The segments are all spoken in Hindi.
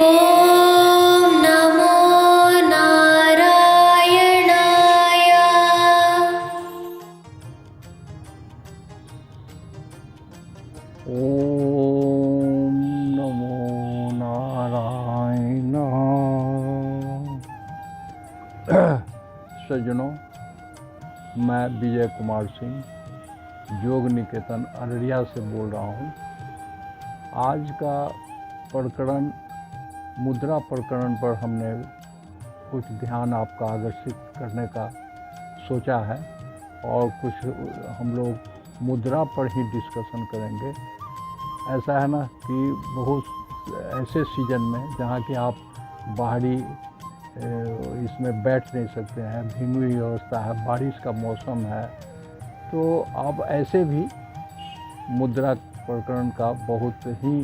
ॐ नमो नारायणाय। ओम नमो नारायण। सज्जनों, मैं विजय कुमार सिंह योग निकेतन अररिया से बोल रहा हूँ। आज का प्रकरण मुद्रा प्रकरण पर हमने कुछ ध्यान आपका आकर्षित करने का सोचा है और कुछ हम लोग मुद्रा पर ही डिस्कशन करेंगे। ऐसा है ना कि बहुत ऐसे सीजन में जहाँ कि आप बाहरी इसमें बैठ नहीं सकते हैं, भीगी हुई अवस्था है, बारिश का मौसम है, तो आप ऐसे भी मुद्रा प्रकरण का बहुत ही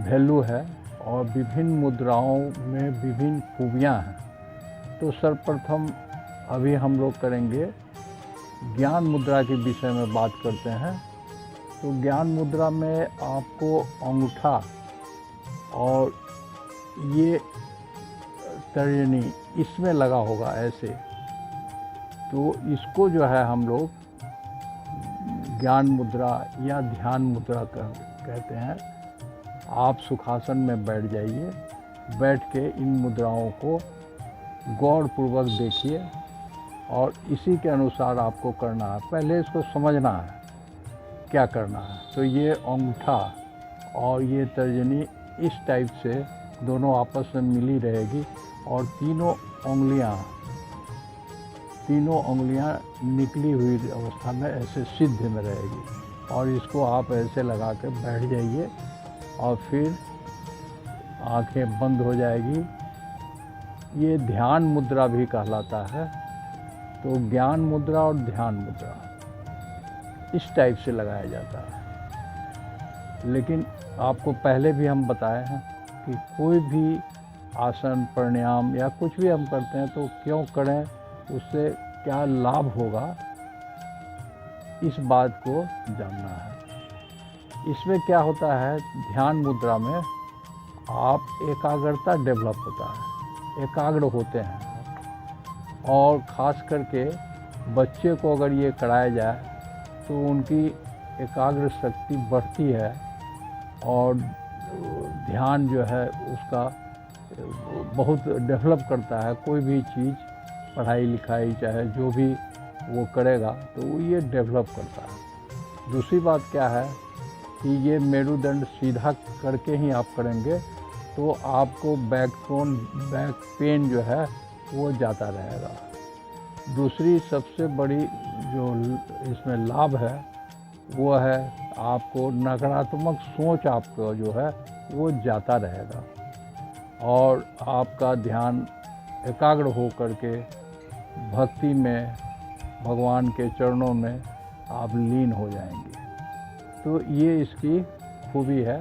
वैल्यू है और विभिन्न मुद्राओं में विभिन्न खूबियाँ हैं। तो सर्वप्रथम अभी हम लोग करेंगे ज्ञान मुद्रा के विषय में बात करते हैं। तो ज्ञान मुद्रा में आपको अंगूठा और ये तर्जनी इसमें लगा होगा ऐसे, तो इसको जो है हम लोग ज्ञान मुद्रा या ध्यान मुद्रा कहते हैं। आप सुखासन में बैठ जाइए, बैठ के इन मुद्राओं को गौरपूर्वक देखिए और इसी के अनुसार आपको करना है। पहले इसको समझना है क्या करना है। तो ये अंगूठा और ये तर्जनी इस टाइप से दोनों आपस में मिली रहेगी और तीनों उंगलियां निकली हुई अवस्था में ऐसे सिद्ध में रहेगी और इसको आप ऐसे लगा के बैठ जाइए और फिर आंखें बंद हो जाएगी। ये ध्यान मुद्रा भी कहलाता है। तो ज्ञान मुद्रा और ध्यान मुद्रा इस टाइप से लगाया जाता है। लेकिन आपको पहले भी हम बताए हैं कि कोई भी आसन प्राणायाम या कुछ भी हम करते हैं तो क्यों करें, उससे क्या लाभ होगा, इस बात को जानना है। इसमें क्या होता है, ध्यान मुद्रा में आप एकाग्रता डेवलप होता है, एकाग्र होते हैं। और ख़ास करके बच्चे को अगर ये कराया जाए तो उनकी एकाग्र शक्ति बढ़ती है और ध्यान जो है उसका बहुत डेवलप करता है। कोई भी चीज़, पढ़ाई लिखाई चाहे जो भी वो करेगा तो वो ये डेवलप करता है। दूसरी बात क्या है कि ये मेरुदंड सीधा करके ही आप करेंगे तो आपको बैक पेन जो है वो जाता रहेगा। दूसरी सबसे बड़ी जो इसमें लाभ है वो है आपको नकारात्मक सोच आपको जो है वो जाता रहेगा और आपका ध्यान एकाग्र हो करके भक्ति में, भगवान के चरणों में आप लीन हो जाएंगे। तो ये इसकी खूबी है।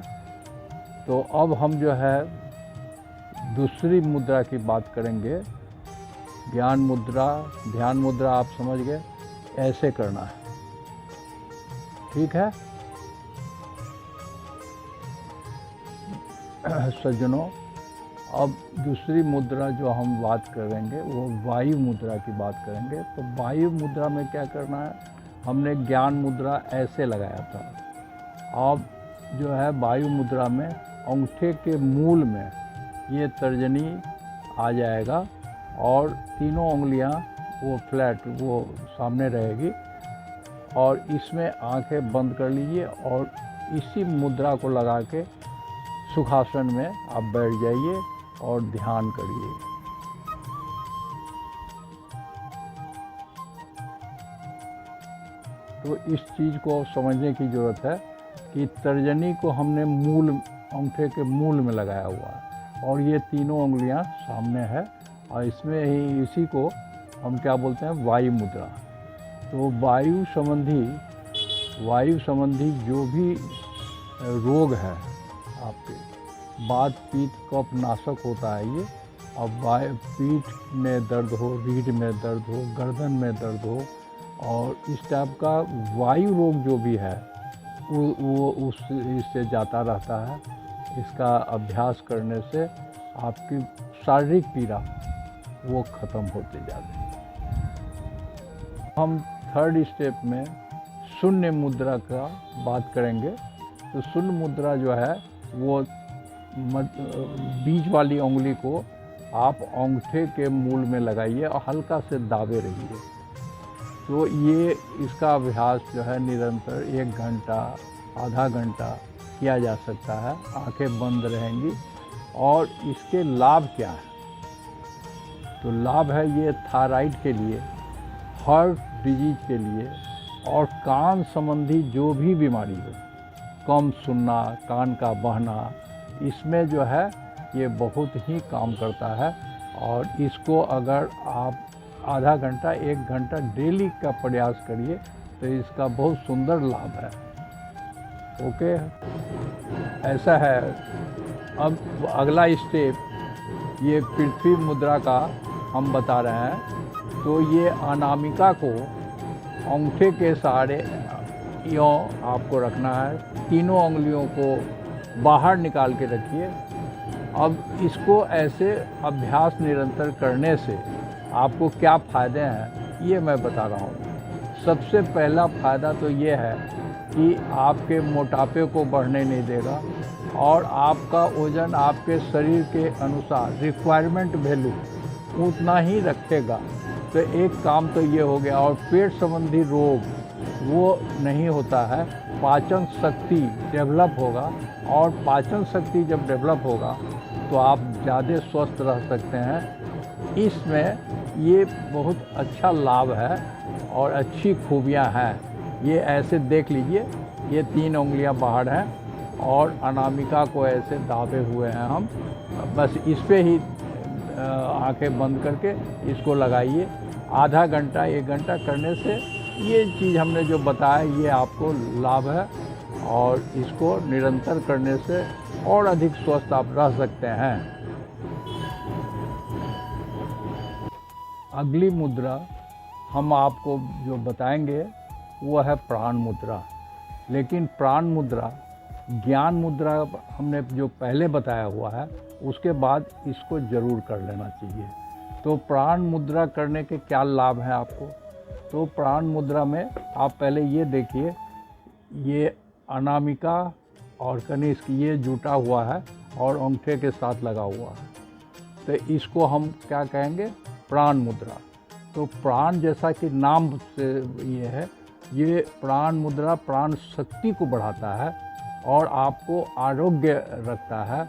तो अब हम जो है दूसरी मुद्रा की बात करेंगे। ज्ञान मुद्रा, ध्यान मुद्रा आप समझ गए, ऐसे करना है, ठीक है सज्जनों। अब दूसरी मुद्रा जो हम बात करेंगे वो वायु मुद्रा की बात करेंगे। तो वायु मुद्रा में क्या करना है, हमने ज्ञान मुद्रा ऐसे लगाया था। अब जो है वायु मुद्रा में अंगूठे के मूल में ये तर्जनी आ जाएगा और तीनों उंगलियां वो फ्लैट वो सामने रहेगी और इसमें आंखें बंद कर लीजिए और इसी मुद्रा को लगा के सुखासन में आप बैठ जाइए और ध्यान करिए। तो इस चीज़ को समझने की ज़रूरत है कि तर्जनी को हमने मूल, अंगूठे के मूल में लगाया हुआ है और ये तीनों उंगलियां सामने है और इसमें ही इसी को हम क्या बोलते हैं, वायु मुद्रा। तो वायु संबंधी जो भी रोग है आपके, वात पित्त कफ नाशक होता है ये। अब पीठ में दर्द हो, रीढ़ में दर्द हो, गर्दन में दर्द हो और इस टाइप का वायु रोग जो भी है वो इससे जाता रहता है। इसका अभ्यास करने से आपकी शारीरिक पीड़ा वो ख़त्म होते जाते हैं। हम थर्ड स्टेप में शून्य मुद्रा का बात करेंगे। तो शून्य मुद्रा जो है वो बीच वाली उंगली को आप अंगूठे के मूल में लगाइए और हल्का से दाबे रहिए। तो ये इसका अभ्यास जो है निरंतर 1 घंटा आधा घंटा किया जा सकता है। आंखें बंद रहेंगी। और इसके लाभ क्या है? तो लाभ है ये थायराइड के लिए, हार्ट डिजीज के लिए और कान संबंधी जो भी बीमारी हो, कम सुनना, कान का बहना, इसमें जो है ये बहुत ही काम करता है। और इसको अगर आप आधा घंटा 1 घंटा डेली का प्रयास करिए तो इसका बहुत सुंदर लाभ है। ओके, ऐसा है। अब अगला स्टेप ये पृथ्वी मुद्रा का हम बता रहे हैं। तो ये अनामिका को अंगूठे के सहारे यों आपको रखना है। तीनों उंगलियों को बाहर निकाल के रखिए। अब इसको ऐसे अभ्यास निरंतर करने से आपको क्या फ़ायदे हैं ये मैं बता रहा हूँ। सबसे पहला फ़ायदा तो ये है कि आपके मोटापे को बढ़ने नहीं देगा और आपका वज़न आपके शरीर के अनुसार रिक्वायरमेंट वैल्यू उतना ही रखेगा। तो एक काम तो ये हो गया। और पेट संबंधी रोग वो नहीं होता है। पाचन शक्ति डेवलप होगा और पाचन शक्ति जब डेवलप होगा तो आप ज़्यादा स्वस्थ रह सकते हैं। इसमें ये बहुत अच्छा लाभ है और अच्छी खूबियाँ हैं। ये ऐसे देख लीजिए, ये 3 उंगलियां बाहर हैं और अनामिका को ऐसे दाबे हुए हैं हम। बस इस पे ही आंखें बंद करके इसको लगाइए। आधा घंटा 1 घंटा करने से ये चीज़ हमने जो बताया ये आपको लाभ है और इसको निरंतर करने से और अधिक स्वस्थ आप रह सकते हैं। अगली मुद्रा हम आपको जो बताएंगे वो है प्राण मुद्रा। लेकिन प्राण मुद्रा ज्ञान मुद्रा हमने जो पहले बताया हुआ है उसके बाद इसको ज़रूर कर लेना चाहिए। तो प्राण मुद्रा करने के क्या लाभ हैं आपको? तो प्राण मुद्रा में आप पहले ये देखिए, ये अनामिका और कनिष्क ये जुटा हुआ है और अंगूठे के साथ लगा हुआ है। तो इसको हम क्या कहेंगे? प्राण मुद्रा। तो प्राण जैसा कि नाम से ये है, ये प्राण मुद्रा प्राण शक्ति को बढ़ाता है और आपको आरोग्य रखता है।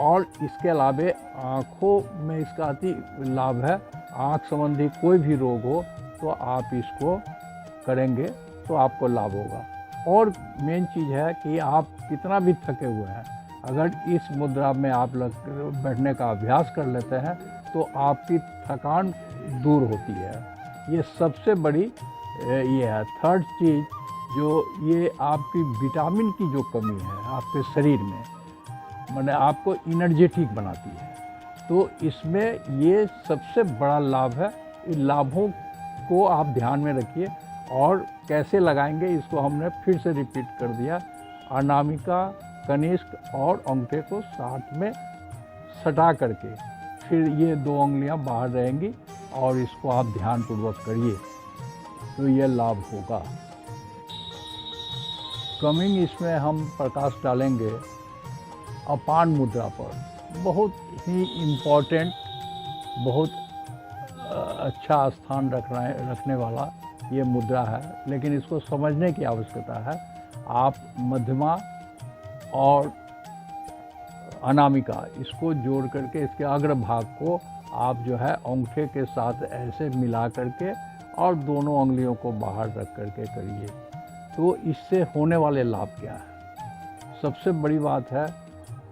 और इसके अलावा आँखों में इसका अति लाभ है। आँख संबंधी कोई भी रोग हो तो आप इसको करेंगे तो आपको लाभ होगा। और मेन चीज़ है कि आप कितना भी थके हुए हैं, अगर इस मुद्रा में आप बैठने का अभ्यास कर लेते हैं तो आपकी थकान दूर होती है। ये सबसे बड़ी ये है। थर्ड चीज़ जो ये आपकी विटामिन की जो कमी है आपके शरीर में, माने आपको एनर्जेटिक बनाती है। तो इसमें ये सबसे बड़ा लाभ है। इन लाभों को आप ध्यान में रखिए। और कैसे लगाएंगे इसको हमने फिर से रिपीट कर दिया। अनामिका, कनिष्क और अंगूठे को साथ में सटा करके फिर ये 2 उंगलियां बाहर रहेंगी और इसको आप ध्यानपूर्वक करिए तो ये लाभ होगा। कमिंग इसमें हम प्रकाश डालेंगे अपान मुद्रा पर। बहुत ही इम्पोर्टेंट, बहुत अच्छा स्थान रखने वाला ये मुद्रा है, लेकिन इसको समझने की आवश्यकता है। आप मध्यमा और अनामिका इसको जोड़ करके इसके अग्रभाग को आप जो है अंगूठे के साथ ऐसे मिला करके और दोनों उंगलियों को बाहर रख करके करिए। तो इससे होने वाले लाभ क्या है? सबसे बड़ी बात है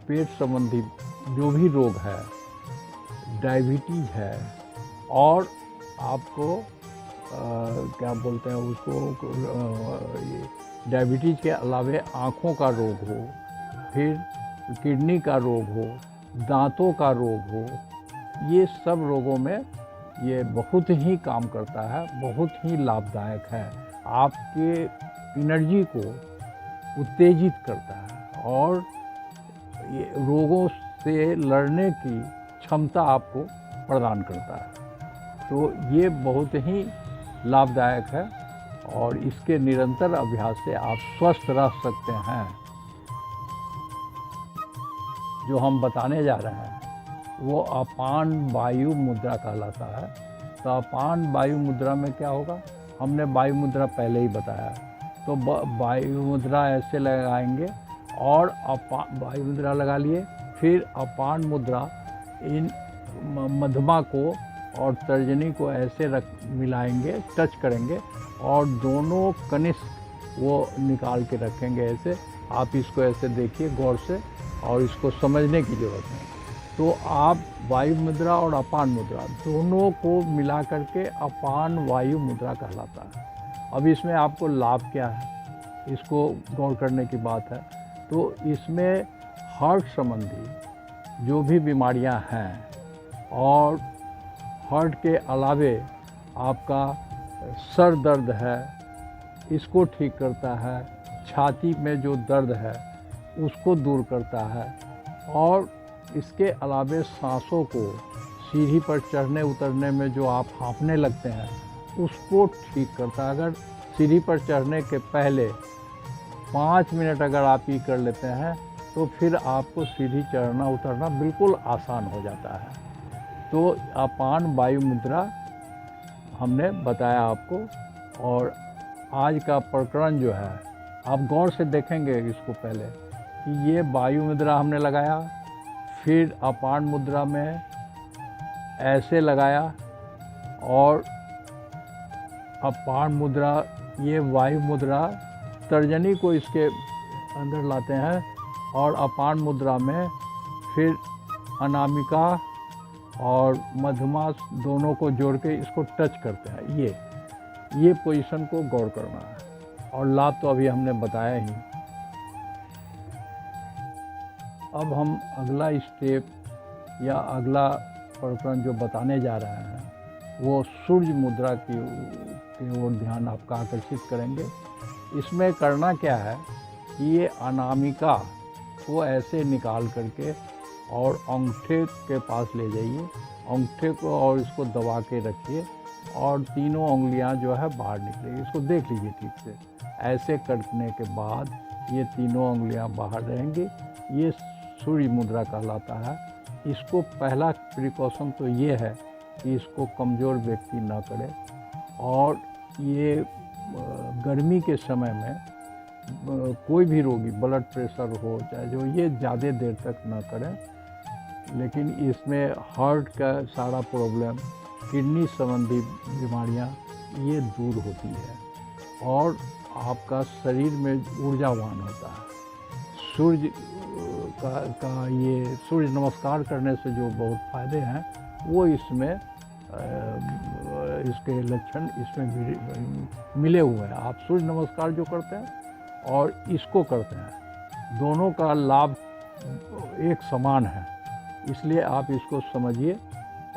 पेट संबंधी जो भी रोग है, डायबिटीज़ है और आपको क्या बोलते हैं उसको, डायबिटीज़ के अलावे आँखों का रोग हो, फिर किडनी का रोग हो, दांतों का रोग हो, ये सब रोगों में ये बहुत ही काम करता है, बहुत ही लाभदायक है। आपके एनर्जी को उत्तेजित करता है और ये रोगों से लड़ने की क्षमता आपको प्रदान करता है। तो ये बहुत ही लाभदायक है और इसके निरंतर अभ्यास से आप स्वस्थ रह सकते हैं। जो हम बताने जा रहे हैं वो अपान वायु मुद्रा कहलाता है। तो अपान वायु मुद्रा में क्या होगा, हमने वायु मुद्रा पहले ही बताया। तो वायु मुद्रा ऐसे लगाएंगे और वायु मुद्रा लगा लिए, फिर अपान मुद्रा इन मध्यमा को और तर्जनी को ऐसे मिलाएंगे, टच करेंगे और दोनों कनिष्क वो निकाल के रखेंगे ऐसे। आप इसको ऐसे देखिए गौर से और इसको समझने की ज़रूरत है। तो आप वायु मुद्रा और अपान मुद्रा दोनों को मिला करके अपान वायु मुद्रा कहलाता है। अब इसमें आपको लाभ क्या है, इसको गौर करने की बात है। तो इसमें हार्ट संबंधी जो भी बीमारियां हैं और हार्ट के अलावे आपका सर दर्द है इसको ठीक करता है, छाती में जो दर्द है उसको दूर करता है, और इसके अलावे सांसों को सीढ़ी पर चढ़ने उतरने में जो आप हाँफने लगते हैं उसको ठीक करता है। अगर सीढ़ी पर चढ़ने के पहले 5 मिनट अगर आप ये कर लेते हैं तो फिर आपको सीढ़ी चढ़ना उतरना बिल्कुल आसान हो जाता है। तो अपान वायु मुद्रा हमने बताया आपको। और आज का प्रकरण जो है आप गौर से देखेंगे इसको पहले कि ये वायु मुद्रा हमने लगाया, फिर अपान मुद्रा में ऐसे लगाया और अपान मुद्रा, ये वायु मुद्रा तर्जनी को इसके अंदर लाते हैं और अपान मुद्रा में फिर अनामिका और मध्यमा दोनों को जोड़ के इसको टच करते हैं। ये पोजीशन को गौर करना है और लाभ तो अभी हमने बताया ही। अब हम अगला स्टेप या अगला प्रकरण जो बताने जा रहे हैं वो सूर्य मुद्रा की ओर ध्यान आपका आकर्षित करेंगे। इसमें करना क्या है कि ये अनामिका को ऐसे निकाल करके और अंगूठे के पास ले जाइए, अंगूठे को और इसको दबा के रखिए और तीनों उंगलियां जो है बाहर निकलेगी। इसको देख लीजिए ठीक से। ऐसे करने के बाद ये तीनों उंगलियां बाहर रहेंगी। ये सूर्य मुद्रा कहलाता है। इसको पहला प्रिकॉशन तो ये है कि इसको कमज़ोर व्यक्ति ना करे, और ये गर्मी के समय में कोई भी रोगी ब्लड प्रेशर हो चाहे जो, ये ज़्यादा देर तक ना करें। लेकिन इसमें हार्ट का सारा प्रॉब्लम, किडनी संबंधी बीमारियां ये दूर होती है और आपका शरीर में ऊर्जावान होता है। सूर्य का ये सूर्य नमस्कार करने से जो बहुत फ़ायदे हैं वो इसमें इसके लक्षण इसमें मिले हुए हैं। आप सूर्य नमस्कार जो करते हैं और इसको करते हैं, दोनों का लाभ एक समान है। इसलिए आप इसको समझिए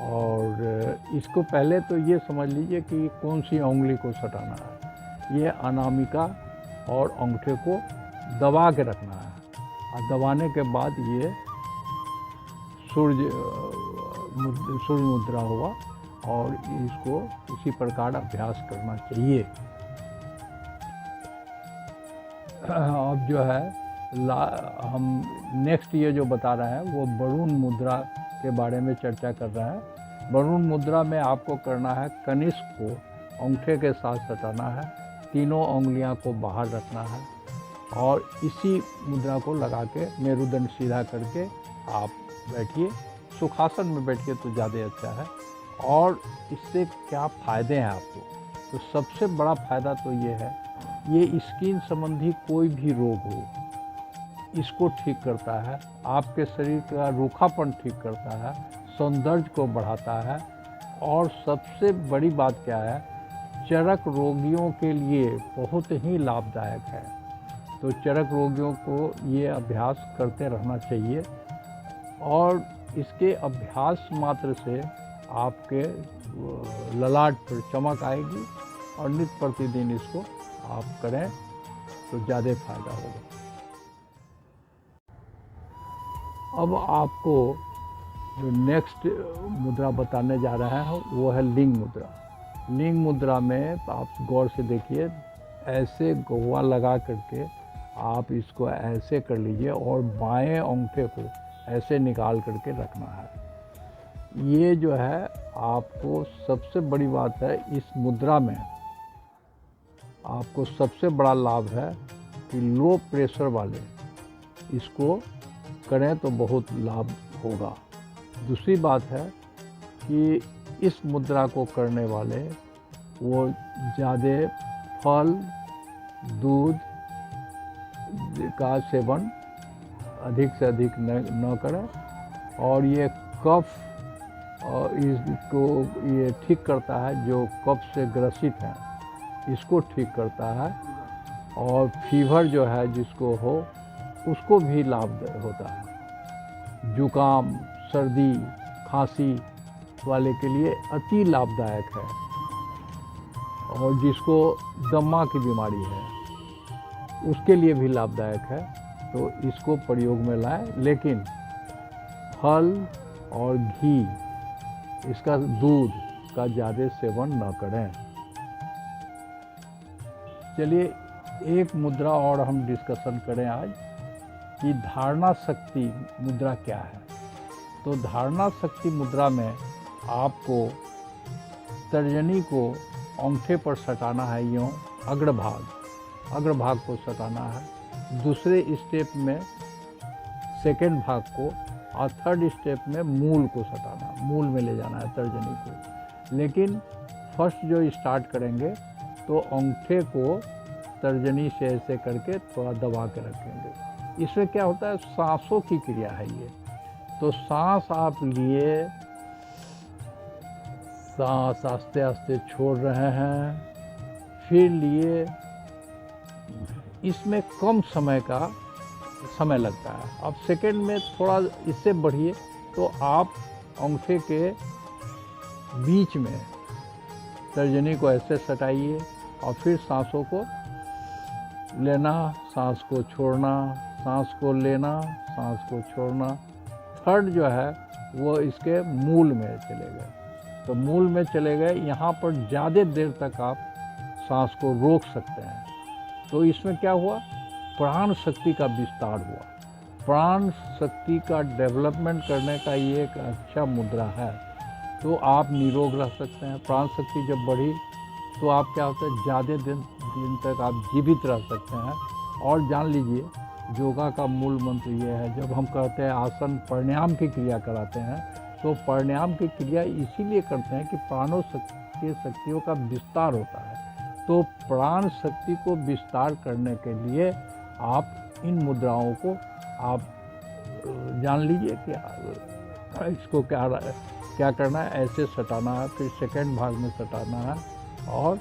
और इसको पहले तो ये समझ लीजिए कि कौन सी उंगली को सटाना है। ये अनामिका और अंगूठे को दबा के रखना है और दबाने के बाद ये सूर्य मुद्रा होगा और इसको इसी प्रकार अभ्यास करना चाहिए। अब जो है हम नेक्स्ट ये जो बता रहे हैं वो वरुण मुद्रा के बारे में चर्चा कर रहे हैं। वरुण मुद्रा में आपको करना है कनिष्क को अंगूठे के साथ सटाना है, तीनों उंगलियां को बाहर रखना है और इसी मुद्रा को लगा के मेरुदंड सीधा करके आप बैठिए। सुखासन में बैठिए तो ज़्यादा अच्छा है। और इससे क्या फ़ायदे हैं आपको, तो सबसे बड़ा फ़ायदा तो ये है, ये स्किन संबंधी कोई भी रोग हो इसको ठीक करता है, आपके शरीर का रूखापन ठीक करता है, सौंदर्य को बढ़ाता है और सबसे बड़ी बात क्या है, चरक रोगियों के लिए बहुत ही लाभदायक है। तो चरक रोगियों को ये अभ्यास करते रहना चाहिए और इसके अभ्यास मात्र से आपके ललाट पर चमक आएगी और नित्य प्रतिदिन इसको आप करें तो ज़्यादा फायदा होगा। अब आपको जो नेक्स्ट मुद्रा बताने जा रहे हैं वो है लिंग मुद्रा। लिंग मुद्रा में आप गौर से देखिए, ऐसे गौवा लगा करके आप इसको ऐसे कर लीजिए और बाएं अंगूठे को ऐसे निकाल करके रखना है। ये जो है आपको सबसे बड़ी बात है इस मुद्रा में, आपको सबसे बड़ा लाभ है कि लो प्रेशर वाले इसको करें तो बहुत लाभ होगा। दूसरी बात है कि इस मुद्रा को करने वाले वो ज़्यादा फल दूध का सेवन अधिक से अधिक न करें, और ये कफ और इसको ये ठीक करता है, जो कफ से ग्रसित है इसको ठीक करता है, और फीवर जो है जिसको हो उसको भी लाभ होता है। जुकाम सर्दी खांसी वाले के लिए अति लाभदायक है, और जिसको दमा की बीमारी है उसके लिए भी लाभदायक है। तो इसको प्रयोग में लाएं, लेकिन फल और घी, इसका दूध का ज़्यादा सेवन न करें। चलिए एक मुद्रा और हम डिस्कशन करें आज कि धारणा शक्ति मुद्रा क्या है। तो धारणा शक्ति मुद्रा में आपको तर्जनी को अंगूठे पर सटाना है, यूँ अग्रभाग को सटाना है। दूसरे स्टेप में सेकेंड भाग को, और थर्ड स्टेप में मूल को सटाना, मूल में ले जाना है तर्जनी को। लेकिन फर्स्ट जो स्टार्ट करेंगे तो अंगूठे को तर्जनी से ऐसे करके थोड़ा दबा के रखेंगे। इसमें क्या होता है, सांसों की क्रिया है ये। तो सांस आप लिए, सांस आस्ते आस्ते छोड़ रहे हैं, फिर लिए, इसमें कम समय लगता है। अब सेकंड में थोड़ा इससे बढ़िए, तो आप अंगूठे के बीच में तर्जनी को ऐसे सटाइए और फिर सांसों को लेना, सांस को छोड़ना, सांस को लेना, सांस को छोड़ना। थर्ड जो है वो इसके मूल में चले गए। तो मूल में चले गए, यहाँ पर ज़्यादा देर तक आप सांस को रोक सकते हैं। तो इसमें क्या हुआ, प्राण शक्ति का विस्तार हुआ। प्राण शक्ति का डेवलपमेंट करने का ये एक अच्छा मुद्रा है। तो आप निरोग रह सकते हैं। प्राण शक्ति जब बढ़ी तो आप क्या होता है, ज़्यादा दिन तक आप जीवित रह सकते हैं। और जान लीजिए, योगा का मूल मंत्र ये है, जब हम कहते हैं आसन प्राणायाम की क्रिया कराते हैं, तो प्राणायाम की क्रिया इसीलिए करते हैं कि प्राणों के शक्तियों का विस्तार होता है। तो प्राण शक्ति को विस्तार करने के लिए आप इन मुद्राओं को आप जान लीजिए कि इसको क्या करना है, ऐसे सटाना है, फिर सेकंड भाग में सटाना है और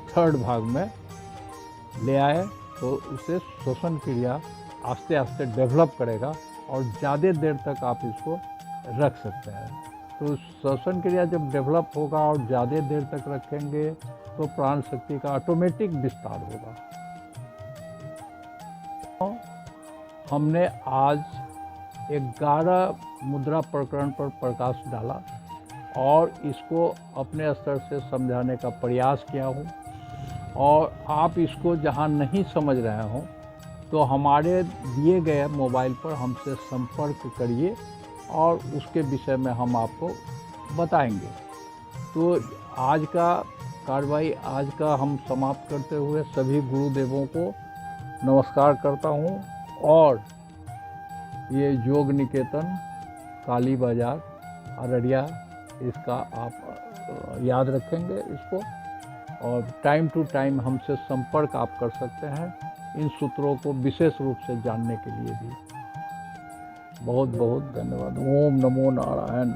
थर्ड भाग में ले आए, तो उसे श्वसन क्रिया आस्ते आस्ते डेवलप करेगा और ज़्यादा देर तक आप इसको रख सकते हैं। तो श्वसन क्रिया जब डेवलप होगा और ज़्यादा देर तक रखेंगे तो प्राण शक्ति का ऑटोमेटिक विस्तार होगा। हमने आज 11 मुद्रा प्रकरण पर प्रकाश डाला और इसको अपने स्तर से समझाने का प्रयास किया हूँ। और आप इसको जहाँ नहीं समझ रहे हों तो हमारे दिए गए मोबाइल पर हमसे संपर्क करिए और उसके विषय में हम आपको बताएंगे। तो आज का कार्रवाई आज का हम समाप्त करते हुए सभी गुरुदेवों को नमस्कार करता हूँ। और ये योग निकेतन काली बाज़ार अररिया, इसका आप याद रखेंगे इसको, और टाइम टू टाइम हमसे संपर्क आप कर सकते हैं इन सूत्रों को विशेष रूप से जानने के लिए भी। बहुत बहुत धन्यवाद। ओम नमो नारायण।